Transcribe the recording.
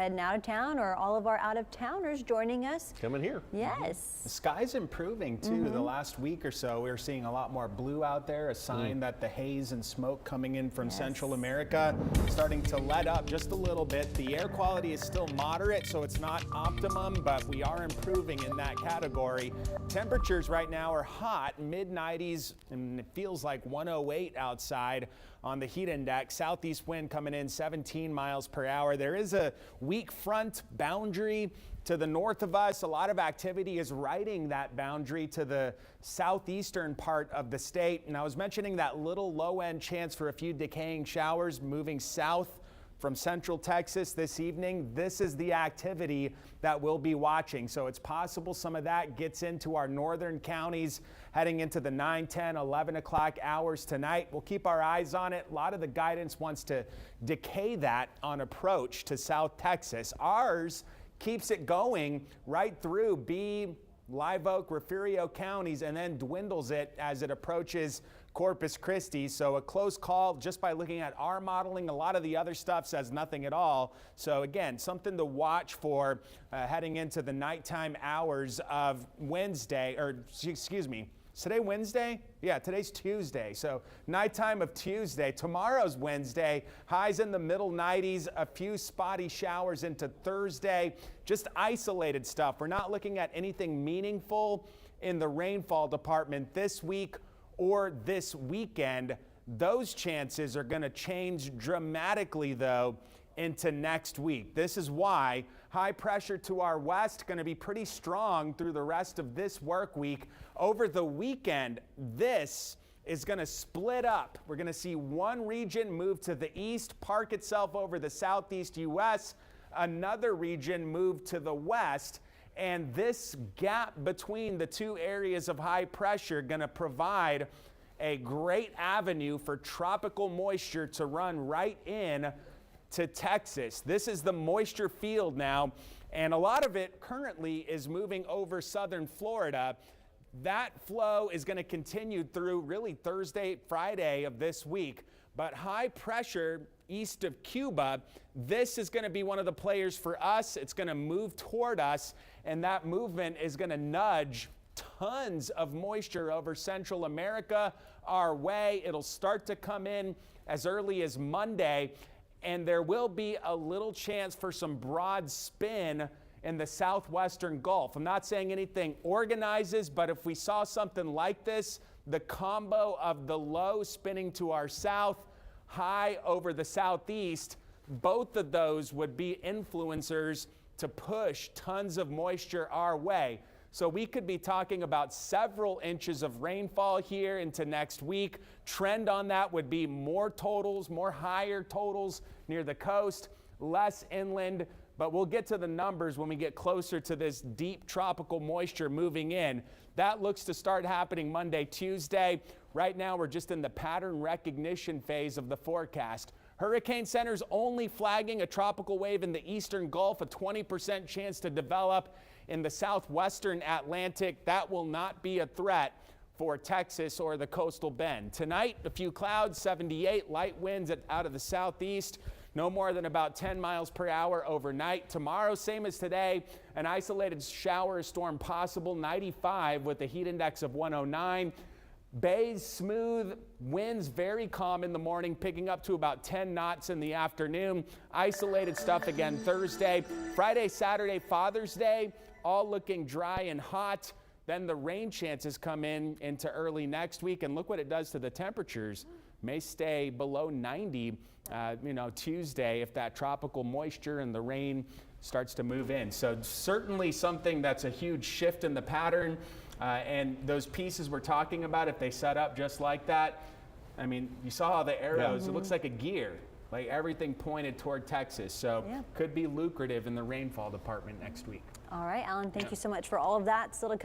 Heading out of town, or all of our out-of-towners joining us. Coming here. Yes. The sky's improving too. The last week or so, we're seeing a lot more blue out there, a sign that the haze and smoke coming in from Central America starting to let up just a little bit. The air quality is still moderate, so it's not optimum, but we are improving in that category. Temperatures right now are hot, mid-90s, and it feels like 108 outside on the heat index. Southeast wind coming in 17 miles per hour. There is a weak front boundary to the north of us. A lot of activity is riding that boundary to the southeastern part of the state. And I was mentioning that little low end chance for a few decaying showers moving south from central Texas this evening. This is the activity that we'll be watching. So it's possible some of that gets into our northern counties heading into the 9, 10, 11 o'clock hours tonight. We'll keep our eyes on it. A lot of the guidance wants to decay that on approach to South Texas. Ours keeps it going right through Bee, Live Oak, Refugio counties, and then dwindles it as it approaches Corpus Christi. So a close call just by looking at our modeling. A lot of the other stuff says nothing at all. So again, something to watch for heading into the nighttime hours of Wednesday, or excuse me, is today Wednesday? Yeah, today's Tuesday. So nighttime of Tuesday. Tomorrow's Wednesday. Highs in the middle 90s. A few spotty showers into Thursday. Just isolated stuff. We're not looking at anything meaningful in the rainfall department this week or this weekend. Those chances are going to change dramatically, though, into next week. This is why high pressure to our west going to be pretty strong through the rest of this work week. Over the weekend, this is going to split up. We're going to see one region move to the east, park itself over the southeast U.S., another region move to the west, and this gap between the two areas of high pressure going to provide a great avenue for tropical moisture to run right in to Texas. This is the moisture field now, and a lot of it currently is moving over southern Florida. That flow is going to continue through really Thursday, Friday of this week. But high pressure east of Cuba, this is going to be one of the players for us. It's going to move toward us, and that movement is going to nudge tons of moisture over Central America our way. It'll start to come in as early as Monday, and there will be a little chance for some broad spin in the southwestern Gulf. I'm not saying anything organizes, but if we saw something like this, the combo of the low spinning to our south, high over the southeast, both of those would be influencers to push tons of moisture our way. So we could be talking about several inches of rainfall here into next week. Trend on that would be more totals, more higher totals near the coast, less inland. But we'll get to the numbers when we get closer to this deep tropical moisture moving in. That looks to start happening Monday, Tuesday. Right now, we're just in the pattern recognition phase of the forecast. Hurricane Center's only flagging a tropical wave in the eastern Gulf, a 20% chance to develop in the southwestern Atlantic. That will not be a threat for Texas or the coastal bend. Tonight, a few clouds, 78, light winds out of the southeast. No more than about 10 miles per hour overnight. Tomorrow, same as today, an isolated shower or storm possible, 95 with a heat index of 109. Bays smooth, winds very calm in the morning, picking up to about 10 knots in the afternoon. Isolated stuff again Thursday. Friday, Saturday, Father's Day, all looking dry and hot. Then the rain chances come in into early next week, and look what it does to the temperatures. May stay below 90, Tuesday if that tropical moisture and the rain starts to move in. So certainly something that's a huge shift in the pattern. And those pieces we're talking about, if they set up just like that, I mean, you saw how the arrows, it looks like a gear, like everything pointed toward Texas. So could be lucrative in the rainfall department next week. All right, Alan, thank you so much for all of that. Still to come.